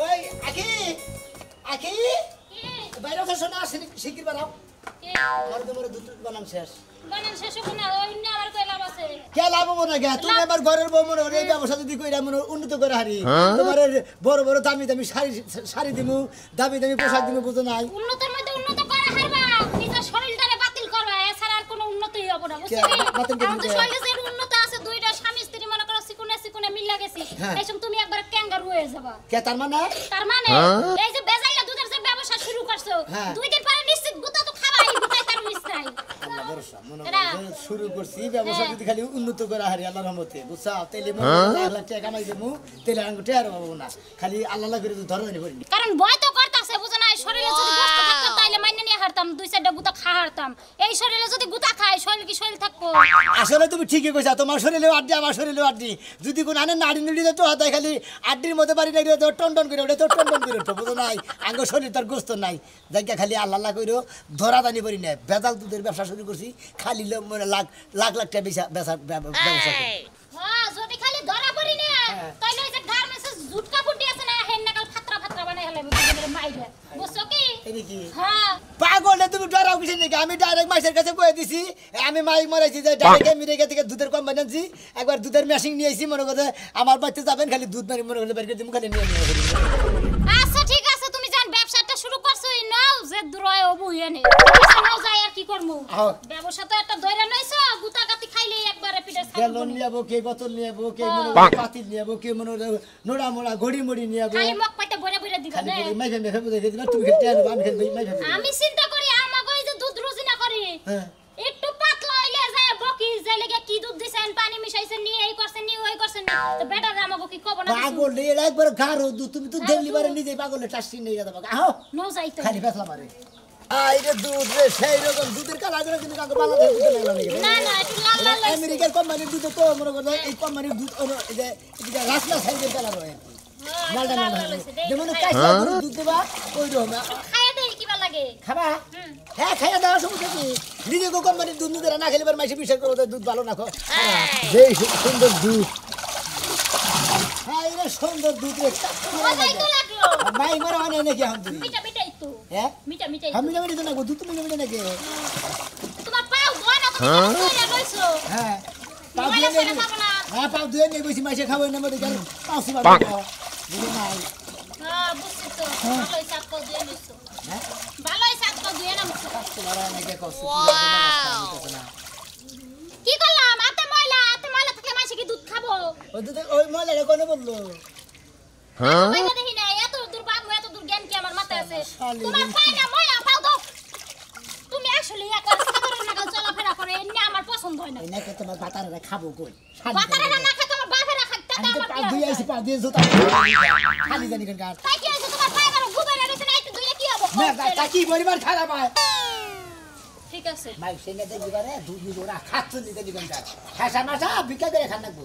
ওই আকি আকি বাইরে শোনো না শিগগির বানাও আর তোমার দুধ বানান শেষ না ওই না আমার কই লাভ আছে কে লাভ হবে না কে তুমি এবার ঘরের বউ মনে এই ব্যবসা যদি কইরা মনে উন্নত করে হারি তোমার বড় বড় দামি দামি শাড়ি দিমু দামি দামি পোশাক দিমু বুঝো নাই উন্নতের মধ্যে উন্নত করা হারবা নিজের শরীরটারে বাতিল করবা এছাড়া আর কোনো উন্নতিই হবে না বুঝছো এখন তো শরীরে যে উন্নত আছে দুইটা স্বামী স্ত্রী মনে করো সিকুনে মিল লাগেছি এইসব তুমি একবার ক্যাঙ্গারু হয়ে যাবা কে তার মানে এই যে বেজাইলা দুধের যে ব্যবসা শুরু করছো দুই দিন পরে নিশ্চিত গুতা তো খাবাই গুতাই তার মিস নাই আল্লাহ ভরসা মনে শুরু করছি ব্যবসা যদি খালি উন্নত করে হারি আল্লাহর রহমতে বুঝছা তাইলে মনে 1 লাখ টাকা কামাই দেবো তাইলে আঙ্গুটে আর পাবো না খালি আল্লাহ করে ধরে জানি করি কারণ ভয় তো করতেছে বুঝো না শরীরে যদি গোশত থাকতো তাইলে মাইনে নিয়ে হারতাম 2-4টা গুতা খা হারতাম এই শরীরে যদি গুতা খায় শরীর কি শরীর থাকবো আসলে তুমি ঠিকই কইছা তোমার শরীরেও আড্ডি আমার শরীরেও আড্ডি যদি কোন আনে নাড়ি নিড়ি তো হাতায় খালি আড্ডির মধ্যে বাড়ি নাই তো টন করে ওটা তো টন করে ওঠো বুঝো নাই আঙ্গ শরীর তার গোস্ত নাই জায়গা খালি আল্লাহ কইরো ধরা দানি করি না ভেজাল দুধের ব্যবসা শুরু করছি খালি লাখ লাখ লাখ টাকা ব্যবসা হ্যাঁ যদি খালি ধরা পড়ি না তাইলে এই যে গার্মেন্টস জুট কাপড় দিয়েছে না হেন্নাকাল ফাত্রা বানাই হলে বুঝলে মাইরে বুঝছো কি এই কি হ্যাঁ পাগল না তুমি ডরাও কিছু নাকি আমি ডাইরেক্ট মাইসের কাছে কয়ে দিছি আমি মাইক মারাইছি যে ডাইরেক্ট আমেরিকা থেকে দুধের কোম্পানি আনছি একবার দুধের মেশিন নিয়ে আইছি মনে করে আমার বাড়িতে যাবেন খালি দুধ মারি মনে করে বের করে দিমু খালি নিয়ে আচ্ছা ঠিক আছে তুমি জান ব্যবসাটা শুরু করছো নাও যে দূরয় হবু এনে নাও যাই আর কি করমু ব্যবসা তো একটা দইরা নইছো গুতাগাতি খাইলে একবারে পিঠে ছাড়বো বেলন নিয়াবো কে বোতল নিয়াবো কে মনে পাতিল নিয়াবো কে মনে নোড়া মোড়া ঘড়ি মুড়ি নিয়াবো খালি মক পাইতে বইরা দিবা না খালি মাইফে মেফে বুঝাই দিবা তুমি খেতে আনো আমি খেতে মাইফে আমি চিন্তা করি আমাগো এই যে দুধ রুজি না করি হ্যাঁ একটু পাতলা হইলে যায় বকি যায় লাগা কি দুধ দিছেন পানি মিশাইছেন নি এই করছেন নি ওই করছেন নি তো বেটার আমাগো কি কব না পাগল রে একবার গারো দুধ তুমি তো দেখলি বারে নিজে পাগলে টাসি নিয়ে যাবা আহো নো যাইতো খালি ফেসলা মারে আইরে দুধ রে সেই রকম দুধের কালা করে কিন্তু কাকে বাংলাদেশ দুধ লাগলা নাকি না না একটু লাল লাল আমেরিকার কোম্পানির দুধ তো মনে করো এই কোম্পানির দুধ এই যে এটা রাসনা সাইজের কালার হয় মালটা না যেমন কাঁচা গরুর দুধ দেবা ওই রকম খায়া দেই কিবা লাগে খাবা হ্যাঁ খায়া দাও সমস্যা কি নিজে কোম্পানির দুধ নিতে না খেলে মাইসে বিশ্বাস করো দুধ ভালো না খো যেই সুন্দর দুধ হ্যাঁ এটা সুন্দর দুধ রে মাই মারা হয় নাকি এখন তুমি মিঠা মিঠাই তো হ্যাঁ মিঠা মিঠাই আমি না মিঠা না গো দুধ তুমি মিঠা নাকি তোমার পাও ধোয়া না তুমি কইরা লইছো হ্যাঁ পাও মোবাইলে দিয়ে ছেড়ে পাবো না হ্যাঁ পাও দিয়ে নেই বসি মাইসে খাবো না মধ্যে কেন পাও সিবা বুঝো নাই হ্যাঁ বুঝছি তো ভালোই সাত কো দিয়ে লইছো হ্যাঁ ভালোই সাত কো দিয়ে না মুছো তোমার নাকি কষ্ট কি করলাম আতে ময়লা থাকলে মাইসে কি দুধ খাবো ওই দুধ ওই ময়লাটা কোনে বললো হ্যাঁ ময়লা দেখি না এত দূর জ্ঞান কি আমার মাথায় আছে তোমার পায় না ময়লা পাও দাও তুমি আসলে একবার সাধারণ নাগাল চলাফেরা করে এমনি আমার পছন্দ হয় না এই নাকি তোমার বাতারে খাবো কই বাতারে না খাই তোমার বাপেরা খাই টাকা আমার পাও দুই আইছি পাও দিয়ে জুতা খালি জানি কেন কার তাই কি আছে তোমার পায় আমার গুবারে রইছে না একটু দুইটা কি হবে না তা কি পরিবার খারাপ হয় ঠিক আছে মাই সেনে দেখি পারে দুধ নিব না খাচ্ছ নিতে দিবেন কার হাসা মাসা বিকা করে খান লাগবো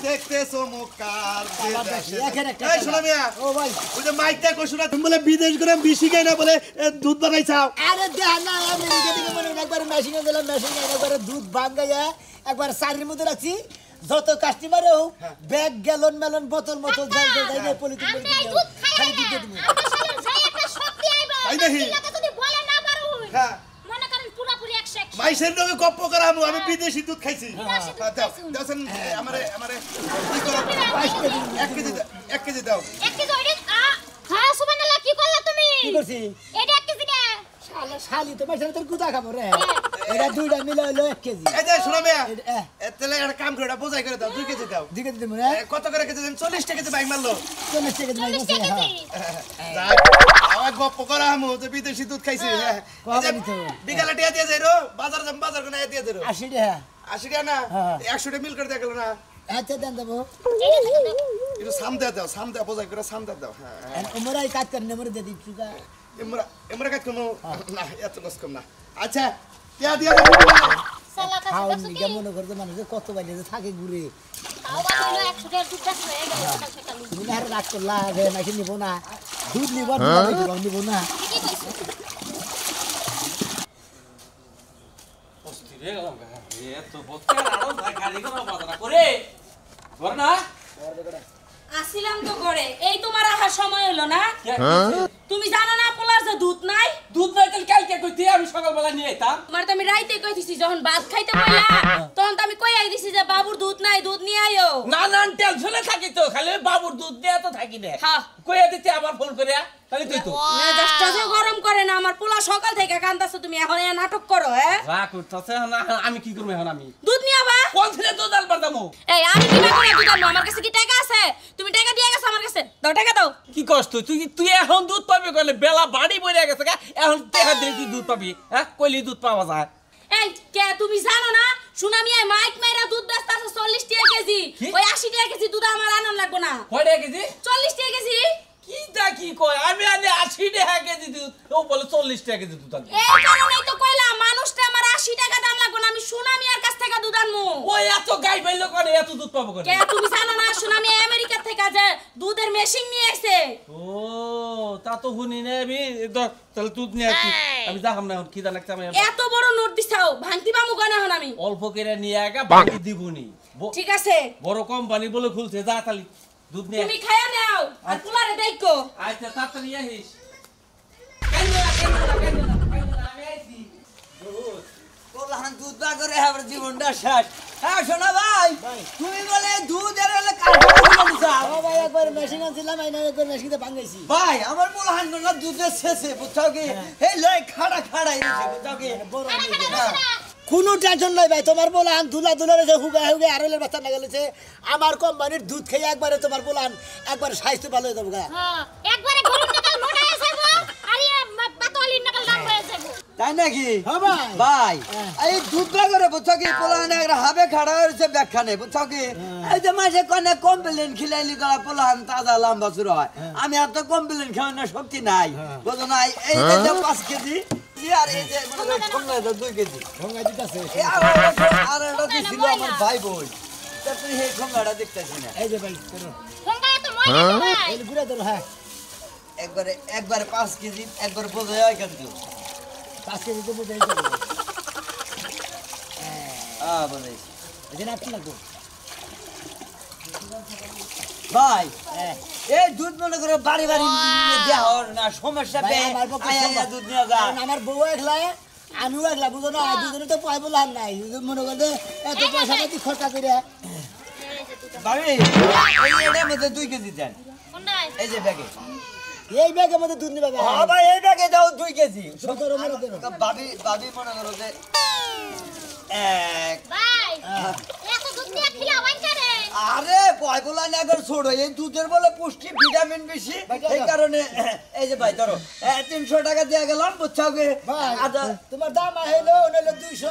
দেখতেছো মুকার এই শোনা মিয়া ও ভাই ওই যে মাইকটা কই শোনা তুমি বলে বিদেশ করে বিশি গায় না বলে দুধ বানাইছাও আরে দেখ না আমি নিজে মনে একবার মেশিনে দিলাম মেশিনে একবার দুধ ভাঙাইয়া একবার সারির মধ্যে রাখছি যত কাস্টমার হোক ব্যাগ গ্যালন মেলন বোতল মতল যাই না পলিথিন আমি এই দুধ খাই না আমার সাথে যাই একটা শক্তি আইবা তাই নাকি যদি বলে না পারো হ্যাঁ মনে করেন পুরোপুরি 100 মাইসের নগে গপ্প করা আমি বিদেশি দুধ খাইছি দাও আমারে কি করো 1 কেজি দাও 1 কেজি ওইটা হ্যাঁ সুবহানাল্লাহ কি করলা তুমি কি করছি এটা 1 কেজি না শালা শালি তো মাইসে তোর গুতা খাবো রে এটা দুইটা মিলে হলো 1 কেজি এই যে শোনা মিয়া তাহলে একটা কাম করে বোঝাই করে দাও 2 কেজি দাও 2 কেজি দিমু রে কত করে কেজি দেন 40 টাকা কেজি বাইক মারলো 40 টাকা দিমু 40 কেজি যাক আবার গপ্প করা আমু যে বিদেশি দুধ খাইছি হ্যাঁ বিকালে টিয়া দিয়ে যাইরো বাজার কোনা দিয়ে যাইরো 80 টাকা 80 টাকা না 100 টাকা মিল করে দেয়া গেল না আচ্ছা দেন দেবো একটু সামদে দাও সামদে বোঝাই করে সামদে দাও হ্যাঁ ওমরাই কাজ করে নেমরে দে দিচ্ছি যা এমরা কাজ কোনো না এত কষ্ট কম না আচ্ছা টিয়া দিয়া দাও সালা কাছে খাওন দেখছো নিকে কি মনে করতে মানুষ কত বাইলে যে থাকে ঘুরে আবার হইলো 100 টাকা দুধ দাস হয়ে গেল সকাল সকাল তুমি আর রাত করলা রে নাকি নিব না দুধ নিব নিব না কি কইছো আসিলাম তো ঘরে এই তোমার আসার সময় হলো না তুমি জানো না পোলার যে দুধ নাই তাহলে কালকে কইতে আমি সকালবেলা নিয়ে আইতাম তোমার তো আমি রাইতে কই দিছি যখন ভাত খাইতে বললা তখন তো আমি কই আই দিছি যে বাবুর দুধ নাই দুধ নিয়ে আইও না টেনশনে থাকি তো খালি বাবুর দুধ দিয়ে তো থাকি না হ্যাঁ কইয়া দিতে আবার ফোন করিয়া খালি তুই তো মেজাজটা যে গরম করে না আমার পোলা সকাল থেকে কান্দাছো তুমি এখন এ নাটক করো হ্যাঁ রাগ করতেছে আমি কি করব এখন আমি দুধ নিয়ে আবা কোন ছেলে দুধ আনবার দামু এই আমি কি না করে দুধ আনবো আমার কাছে কি টাকা আছে তুমি টাকা দিয়ে গেছো আমার কাছে দাও টাকা দাও কি কষ্ট তুই এখন দুধ পাবি কইলে বেলা বাড়ি বইরা গেছে এখন টাকা দিয়ে তুই দুধ পাবি হ্যাঁ কইলি দুধ পাওয়া যায় এই কে তুমি জানো না সুনামি মাইক মাইরা দুধ বেচতাছে 40 টাকা কেজি ওই 80 টাকা কেজি দুধ আমার আনন লাগবে না কয় টাকা কেজি 40 টাকা কেজি কি কয় আমি আনি 80 টাকা কেজি দুধ ও বলে 40 টাকা কেজি দুধ আনবে এই কারণেই তো কইলা মানুষটা আমার 80 টাকা দাম লাগবে না আমি সুনামি আর কাছ থেকে দুধ আনমু ওই এত গাই বাইলো করে এত দুধ পাবো করে কে তুমি জানো না সুনামি আমেরিকা থেকে যে দুধের মেশিন নিয়ে আইছে ও তা তো শুনি না আমি তাহলে দুধ নিয়ে আসি আমি যাহাম না খিদা লাগছে আমি এত বড় নোট দিছাও ভাঙতি বামু গানা হন আমি অল্প করে নিয়ে আগা বাকি দিবনি ঠিক আছে বড় কোম্পানি বলে খুলছে যা তালি দুধ নিয়ে তুমি খায়া নাও আর পোলারে দেখো আচ্ছা তাড়াতাড়ি আসিস আমি আইছি বললাম দুধ না করে আমার জীবনটা শেষ হ্যাঁ শোনা ভাই তুমি বলে দুধ এর হলে ভাই একবার মেশিন আনছিলাম একবার মেশিনতে ভাঙাইছি ভাই আমার বলহান না দুধের শেষে বুঝছো কি এই লয় খাড়া রইছে বুঝছো কি কোনো টেনশন নাই ভাই তোমার বলান দুলা রয়েছে হুগে আরলের বাচ্চা না গেলেছে আমার কোম্পানির দুধ খেয়ে একবারে তোমার বলান একবারে স্বাস্থ্য ভালো হয়ে যাবো গা একবারে গরুর নাকাল মোটা হয়ে যাবো আর পাতলির নাকাল দাম হয়ে যাবো তাই নাকি হ্যাঁ ভাই ভাই এই দুধ না করে বুঝছো কি পোলান একটা হাবে খাড়া হয়েছে ব্যাখ্যা নেই বুঝছো কি এই যে মাসে কোনে কমপ্লেন খিলাইলি করা পোলান তাজা লম্বা শুরু হয় আমি এত কমপ্লেন খাওয়ানোর শক্তি নাই বুঝো না এই যে 5 কেজি আর এই যে মনে 2 কেজি ভঙ্গা দিতেছে আর এটা ছিল আমার ভাই বোন তারপরে এই ঠোঙ্গাটা দেখতেছি না এই যে ভাই করো ফোনটা এত ময়লা ভাই এই গুড়া ধরো হ্যাঁ একবারে 5 কেজি একবার বোঝা হয় কিন্তু 5 কেজি তো বুঝাই যাবে বোঝাই এই না কি লাগবে ভাই এই দুধ মনে করো বাড়ি দেওয়া না সমস্যা দুধ নিয়ে যা আমার বউ একলা আমিও একলা বুঝো না দুজনে তো পাইবো লাভ নাই মনে করতে এত পয়সা পাতি খরচা করে ভাবি এই এটার মধ্যে 2 কেজি দেন কোনটা এই যে ব্যাগে এই ব্যাগের মধ্যে দুধ নিবে হ্যাঁ ভাই এই ব্যাগে দাও 2 কেজি ধরো মনে করো ভাবি মনে করো যে ভাই এত দুধ দিয়ে খিলা বাইন করে আরে পয়গুলা না করে ছোড়ো এই দুধের বলে পুষ্টি ভিটামিন বেশি এই কারণে এই যে ভাই ধরো 300 টাকা দিয়ে গেলাম বুঝছো কি তোমার দাম হইলো হইলো 200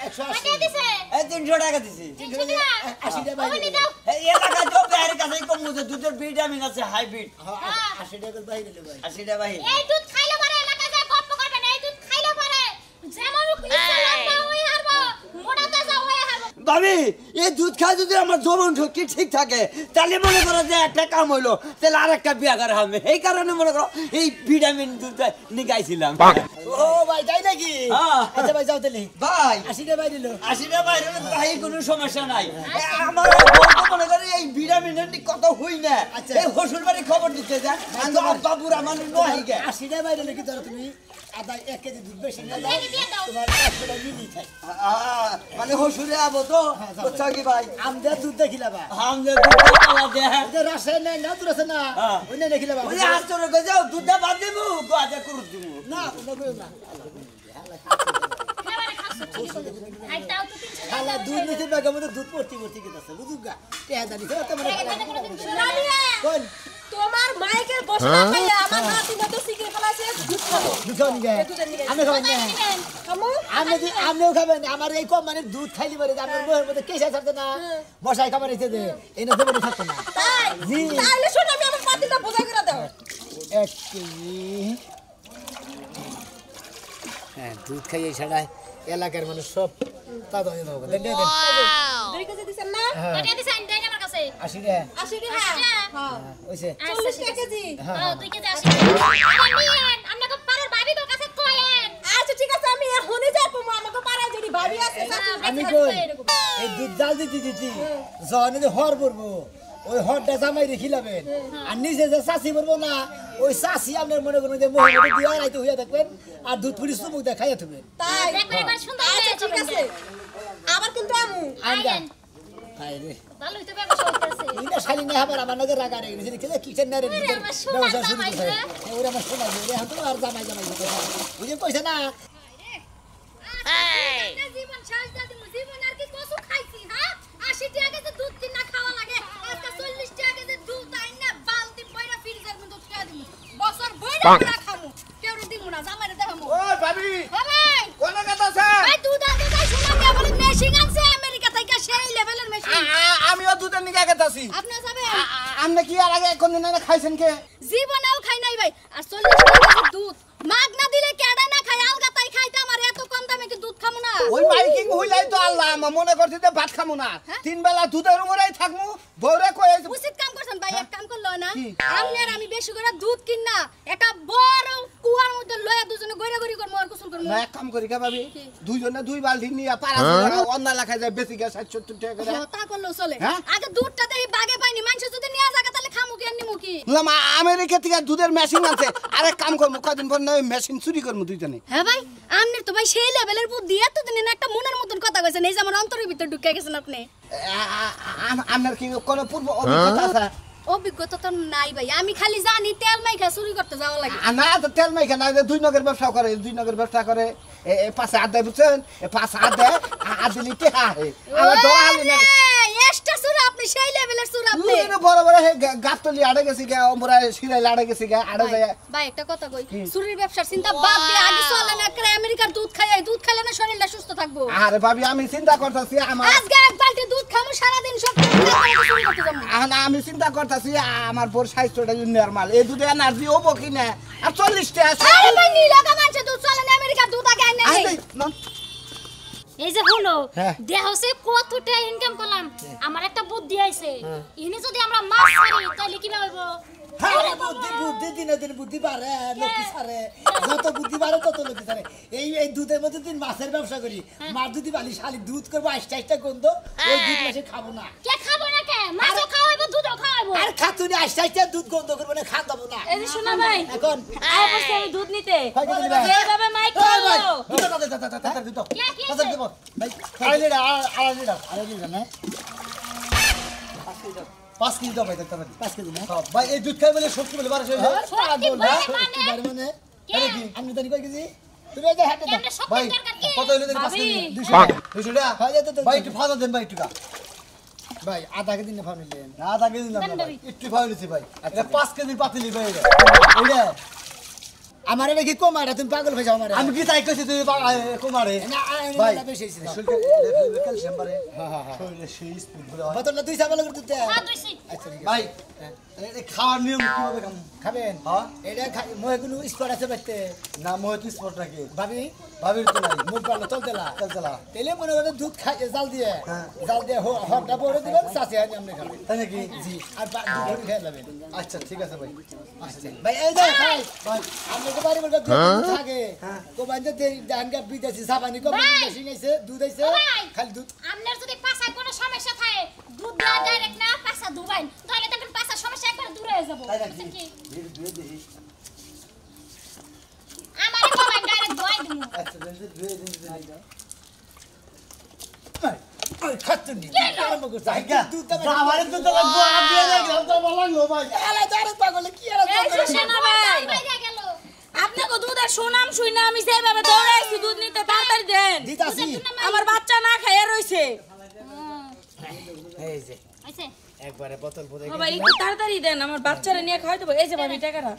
180 দিছে এই 300 টাকা দিছি 80 টাকা বাইরে এই এলাকা তো বাইরের কাছে কম মধ্যে দুধের ভিটামিন আছে হাইব্রিড 80 টাকা বাইরে ভাই 80 টাকা ভাই এই দুধ খাইলে পরে এলাকা যায় গপ্প করবে না এই দুধ খাইলে পরে যেমন ইচ্ছা লম্বা হয়ে হারবো মোটা তাজা হয়ে হারবো ভাবি এই দুধ খাই যদি আমার যৌবন শক্তি ঠিক থাকে তাহলে মনে করো যে একটা কাম হইলো তাহলে আরেকটা বিয়া করা হবে এই কারণে মনে করো এই ভিটামিন দুধ নিগাইছিলাম ও ভাই তাই নাকি আচ্ছা ভাই যাও তাহলে ভাই 80 টাকা বাইরে 80 টাকা বাইরে ভাই কোনো সমস্যা নাই আমার মনে করে এই ভিটামিনের কত হই না এই হসুর বাড়ি খবর দিতে যা বাবুরা মানুষ নয় গে 80 টাকা বাইরে কি ধরো তুমি আদা 1 কেজি দুধ বেশি না তোমার 100 টাকা মিলি খাই মানে হসুরে আবো তো বুঝছো কি ভাই আমদের দুধ দেখিলা বা আমদের দুধ পাওয়া দে যে রাসায়নিক নাই না তুই রাসে না ওই না দেখিলা বা ওই আস্তরে গো যাও দুধটা বাদ দেবো গাজা করে দেবো না ওনা না আই তাও তো 300 খালা দুধ নিতে বাগা মধ্যে দুধ পড়তি গেছে বুঝুগা টেহা জানি তো তোমার কোন তোমার মাইকের বসে না খাইয়া আমার নাতি তো সিকে ফলাছে দুধ খাবো দুধ নিবে আমি খাবেন না আমু আপনিও খাবেন আমার এই কম মানে দুধ খাইলি পারে আমার বউয়ের মধ্যে কেসা ছাড়তে না বসাই খাবার এসে দে এই না দেবে থাকতো না তাই জি তাইলে শোনো আমি আমার পাতিলটা বোঝা করে দাও 1 কেজি হ্যাঁ দুধ খাইয়ে ছাড়া এলাকার মানুষ সব তাজা হয়ে যাবে দেন দেন 2 কেজি দিছেন না এটা দিছে আইন দেন আমার কাছে 80 টাকা 80 টাকা হ্যাঁ ওইছে 40 টাকা কেজি 2 কেজি 80 আরে নিয়েন আপনাকে পাড়ার ভাবি তো কাছে কয়েন আচ্ছা ঠিক আছে আমি এখনই যাবো আমাকে পাড়ায় যদি ভাবি আছে আমি কই এই দুধ জাল দিতে দিতে যখন যে হর পড়বো ওই হরটা জামাই রেখে লাবেন আর নিজে যে চাষি পড়বো না ওই চাষি আপনার মনে করুন যে মোহাম্মদ দিয়ে রাইতে হইয়া থাকবেন আর দুধ পুরি চুমুক দিয়ে খাইয়া থাকবেন তাই দেখবেন এবার সুন্দর আচ্ছা হয়েছে ঠিক আছে আবার কিন্তু আমু আইন হায় রে ভালোই তো ব্যবসা হইতাছে ইনা শালি না আবার আমার নজর রাগা রে গেছে কি কিচেন না রে আমার সোনা ব্যবসা শুরু জামাই করে রে। ওরে আমার শোনা রে এখন তো আর জামাই জামাই ওই যে কইছে না জীবন শেষ দাদি জীবন আর কি কসু খাইছি হ্যাঁ 80 টাকা যে দুধ কিনা খাওয়া লাগে আজকে 40 টাকা যে দুধ আইনা বালতি পয়রা ফ্রিজের মধ্যে ঢুকা দিমু বছর বইরা পুরা খামু কেউ দিমু না জামাইরে দেখামু ও ভাবি ভাই কোন কথা আছে ভাই দুধ আনতে যাই শোনা কে বলে মেশিন আনছে আমেরিকা থেকে সেই লেভেলের মেশিন আমিও দুধের নিকে গেতাছি আপনি যাবেন আপনি কি আর আগে কোন দিন খাইছেন কে জীবনেও খাই নাই ভাই আর 40 টাকা দুধ মাগ না দিলে কেডা না খাই আলগা তাই খাইতে আমার এত কম দামে কি দুধ খামু না ওই মাইকিং হইলাই তো আল্লাহ আমার মনে করছি যে ভাত খামু না তিন বেলা দুধের উপরেই থাকমু বউরে কই উচিত কাম করছেন ভাই এক কাম করলো না আপনি আর আমি বেশি করে দুধ কিন না একটা বড় কুয়ার মধ্যে লয়া দুজনে গড়া গড়ি করমু আর গোসল করমু না এক কাম করি কা ভাবি দুইজনে দুই বালতি নিয়ে পারা অন্য লেখা যায় বেশি গে 60-70 টাকা করে তা করলো চলে হ্যাঁ? আগে দুধটা দেখি বাগে পাইনি মানুষ যদি নিয়ে যাবে তাহলে খামু কি আর নিমু কি বললাম আমেরিকা থেকে দুধের মেশিন আছে আরেক কাম করবো কদিন পর নয় মেশিন চুরি করবো দুইজনে হ্যাঁ ভাই আমনের তো ভাই সেই লেভেলের বুদ্ধি এত দিনে একটা মনের মতন কথা কইছেন এই যে আমার অন্তরের ভিতর ঢুকে গেছেন আপনি আপনার কি কোনো পূর্ব অভিজ্ঞতা আছে অভিজ্ঞতা তো নাই ভাই আমি খালি জানি তেল মাইখা চুরি করতে যাওয়া লাগে না তো তেল মাইখা না দুই নগের ব্যবসা করে দুই নগের ব্যবসা করে পাশে হাত দেয় বুঝছেন পাশে হাত দেয় হাত দিলি টেহা আমার দোয়া হালি না এক্সট্রা সুরা আপনি সেই লেভেলের সুরা আপনি বড় বড় গাতলি আড়ে গেছি গে আমরা সিরাইল আড়ে গেছি গে আড়ে যায় ভাই একটা কথা কই চুরির ব্যবসার চিন্তা বাদ দিয়ে আগে চলেন একটা আমেরিকার দুধ খাই দুধ খাইলে না শরীরটা সুস্থ থাকবো আরে ভাবি আমি চিন্তা করতেছি আমার আজকে এক বালতি দুধ খামু সারা দিন সব চুরি করতে যাবো আমি চিন্তা করতেছি আমার বোর স্বাস্থ্যটা নরমাল এই দুধে এনার্জি হবো কিনা আর 40 টাকা আরে ভাই নীলকা মানছে দুধ চলেন আমেরিকার দুধ আগে আইনা এই যে হলো দেহসে কতটা ইনকাম করলাম আমার একটা বুদ্ধি আইছে ইনি যদি আমরা মাছ মারি তাহলে কি হইব আরে বুদ্ধি বুদ্ধি দিনে দিনে বুদ্ধি বাড়ে লোকি সারে যত বুদ্ধি বাড়ে তত লোকি সারে এই দুধের মধ্যে দিন মাছের ব্যবসা করি মাছ দুধি বালি শালি দুধ করবো 80 গন্ধ ওই দুধ মাসে খাবো না কে খাবো না কে মাছও খাওয়াইবো দুধও খাওয়াইবো আর খাতুনি 80 দুধ গন্ধ করবো না খা দেবো না এই যে শোনা ভাই এখন আয় বসে আমি দুধ নিতে ভাই কে দিবা এইভাবে মাইক করলো আড়াই লিটার না 5 কেজি দাও ভাই 5 কেজি না ভাই এই দুধ খাই বলে শক্তি বলে 1200 মানে আমি জানি কয় কেজি তুমি এই যে হাতে দাও ভাই কত হইলো দেখি 5 কেজি 200 টাকা ভাই একটু ফাজা দেন ভাই একটু ভাই আধা কেজি না ফাউনিলেন আধা কেজি না একটু ফাউনিছি ভাই এটা 5 কেজি পাতিলি ভাই এইটা আমার এটা কি কমারে তুমি পাগল হয়ে যাও আমারে আমি কি তাই কইছি তুই কমারে ভাই বেশি ছিল ক্যালসিয়াম বারে হ্যাঁ শরীরে সেই স্পিড বলে হয় বোতলটা দুই চামচ করে দিতে হ্যাঁ দুইছি আচ্ছা ভাই এই খাওয়ার নিয়ম কিভাবে খাবেন হ্যাঁ এটা মই কোনো স্পট আছে বাইতে না মই তো স্পট রাখি ভাবির তো নাই মুখ পালো চলতেলা তেলে মনে করে দুধ খাই জাল দিয়ে হরটা পরে দিবেন চাচি আনি আপনি খাবেন তাই নাকি জি আর দুধ খেয়ে যাবেন আচ্ছা ঠিক আছে ভাই আচ্ছা ভাই এই যে ভাই আপনি তো বাড়ি বলতে দুধ থাকে কোবান যে ডানগা বিদেশি সাবানি কোবান মেশিন আইছে দুধ আইছে খালি দুধ আপনার যদি পাছায় কোনো সমস্যা থাকে দুধ দেওয়া ডাইরেক্ট না পাছা দুবাইন তাহলে দেখেন পাছার সমস্যা একবার দূরে হয়ে যাবো বুঝছেন কি আমারে কোবাইন ডাইরেক্ট দোয়াই দিমু আচ্ছা দুই দিন ওই খাতুনি আরম্ভ করছে দুধ তো আমারে দুধ লাগবো আর দিয়ে দে তো বললাম ভাই এলা তারে পাগল কি এলা এই যে শোনা ভাই বাইরে গেল আপনাকে দুধের সুনাম শুনে আমি যেভাবে দৌড়াইছি দুধ নিতে তাড়াতাড়ি দেন দিতাছি আমার বাচ্চা না খাইয়া রইছে এই যে আইছে একবারে বোতল পড়ে বাবা একটু তাড়াতাড়ি দেন আমার বাচ্চারা নিয়ে খাওয়াই দেবো এই যে ভাবি টাকাটা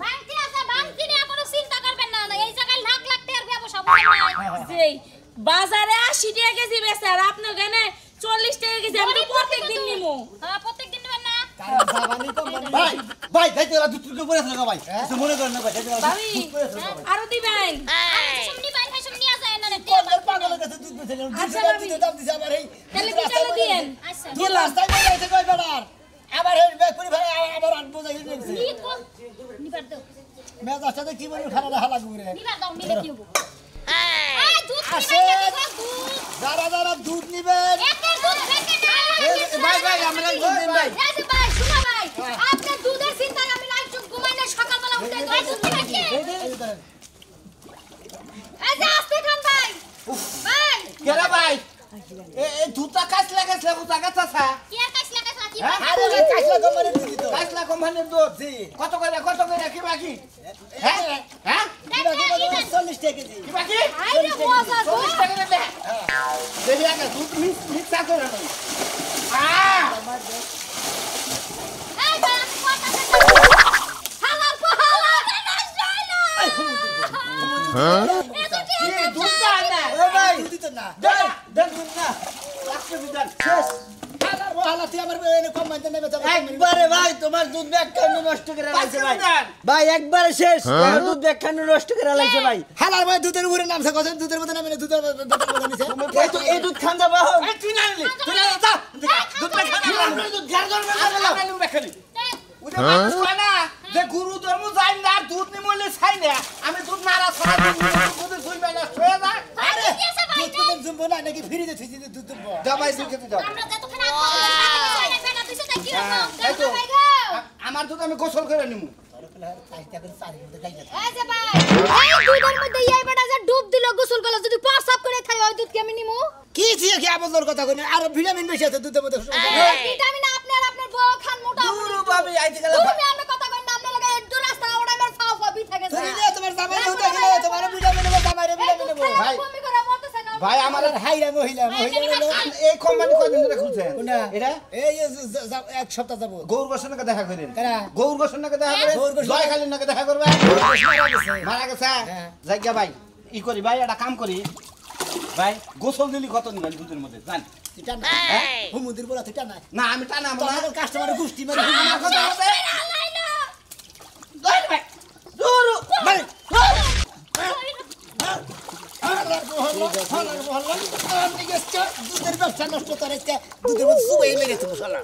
বাংতি আছে বাংতি নিয়ে কোনো চিন্তা করবেন না এই জায়গায় লাখ লাখ টাকার ব্যবসা বলেন যেই বাজারে 80 টাকা কেজি বেচে আর আপনার এখানে 40 টাকা কেজি আমি তো প্রত্যেকদিন নিমু হ্যাঁ প্রত্যেকদিন নেবেন না কারণ জাবানি কোম্পানি ভাই যাইতে ওরা দুধ করে পড়ে আছে ভাই কিছু মনে করেন না ভাই যাইতে ওরা ভাবি আরো দিবেন শুননি ভাই ভাই শুননি আছে না পাগলের কাছে দুধ বেচে নিলাম আচ্ছা, 200 ভাবি। দাম দিছে আমার এই তাহলে বিকালে দিয়েন আচ্ছা দুধ রাস্তায় নিয়ে যাইতে কই বেড়ার আবার এই বেকুরি ভাই আবার আট বোঝা হয়ে গেছে কি কো নিবার দাও মেজাজটাতে কি বলি খারাপ হালা ঘুরে নিবার দাও নিলে কি হবো এই দুধ আসে। যারা যারা দুধ নিবেন একের দুধ ফেকে না ভাই ভাই আমরা দুধ দিন ভাই এই যে ভাই শুনো ভাই আপনার দুধের চিন্তায় আমি রাত চুপ ঘুমাই না সকালবেলা উঠে দুধ দুধ খাচ্ছি এই যে আস্তে খান ভাই ভাই কেরা ভাই এই দুধটা কাছলা কাছলা কোথা কাছাছা কি আর কাছ লাগা কি হ্যাঁ? আরে ভাই কাইসলা কোম্পানির দুধ তো কাছলা কোম্পানির দুধ জি কত করে কি বাকি হ্যাঁ হ্যাঁ কিবা কিবা 40 টাকা কেজি কি বাকি আইরে মজা গো 40 টাকা দে দেখি আগে দুধ মিক্স করে না এই ভাই কথা হালাল পাহালা না যাইলো কি দুধটা না ও ভাই দুধ তো না দেন দেন দুধ না লাস্টে বিদান শেষ হালার বহালা তুই আমার কম মানতে নেবে তো একবারে ভাই তোমার দুধ ব্যাখ্যানো নষ্ট করে লাইছে ভাই দেন ভাই একবারে শেষ তোমার দুধ ব্যাখ্যানো নষ্ট করে লাইছে ভাই হালার ভাই দুধের উপরে নামছে কত দুধের মধ্যে নামে দুধের মধ্যে নিছে এই দুধ খান যাবা এই তুই না নিলি তুই না যা দুধটা খানা দুধ ঘর ঘর করে গেল বেখালি ওটা মানুষ কয় না যে গুরু ধর্ম যাই না দুধ নিমলে ছাই না আমি দুধ নারা ছড়া দুধ দুই মাইনা ছয় না আরে দুধ তো জুমবো না নাকি ফ্রিজে থুইছি দুধ জুমবো যা ভাই দুধ খেতে যাও আমরা যতক্ষণ আগে বেটা দিছে তাই কি রকম এই তো। ভাই গো আমার দুধ আমি গোসল করে নিমু এই যে ভাই এই দুধের মধ্যে এই বেটা যে ডুব দিল গোসল করলে যদি প্রসাব করে খাই ওই দুধ কেমন নিমু কি দিয়ে কি আবজর কথা কই আর ভিটামিন বেশি আছে দুধের মধ্যে ভিটামিন আপনি আর আপনার বউ খান মোটা গুরু বাবি আইতে গেল তুমি আমরা কথা কই না আপনার লাগে একটু রাস্তা ওড়াই মার ফাও ফাও বিঠা গেছে তুমি যে তোমার জামাই দুধ গেলে তোমার ভিটামিন নেবো জামাইরে ভিটামিন নেবো ভাই। তুমি করে মরতেছ না ভাই আমার আর হাইরা মহিলা হলো এই কোম্পানি কয়দিন ধরে খুলছে কোনটা এটা এই এক সপ্তাহ যাবো গৌর গোসনকে দেখা করেন কারা? গৌর গোসনকে দেখা করেন গৌর গোসন- জয় কালীর নাকি দেখা করবে মারা গেছে হ্যাঁ। জায়গা ভাই ই করি ভাই একটা কাম করি ভাই গোসল দিলি কত নিবেন দুধের মধ্যে জান এটা না হুমুদির বলা এটা না না আমি টানাবো না তোমার কাস্টমারের গোষ্ঠী মারি আমার কথা হবে আলাইলো দৌড় ভাই দৌড় ভাই দুধের ব্যবসা নষ্ট করে দুধের মধ্যে সুবাই মেরে তুমি শালা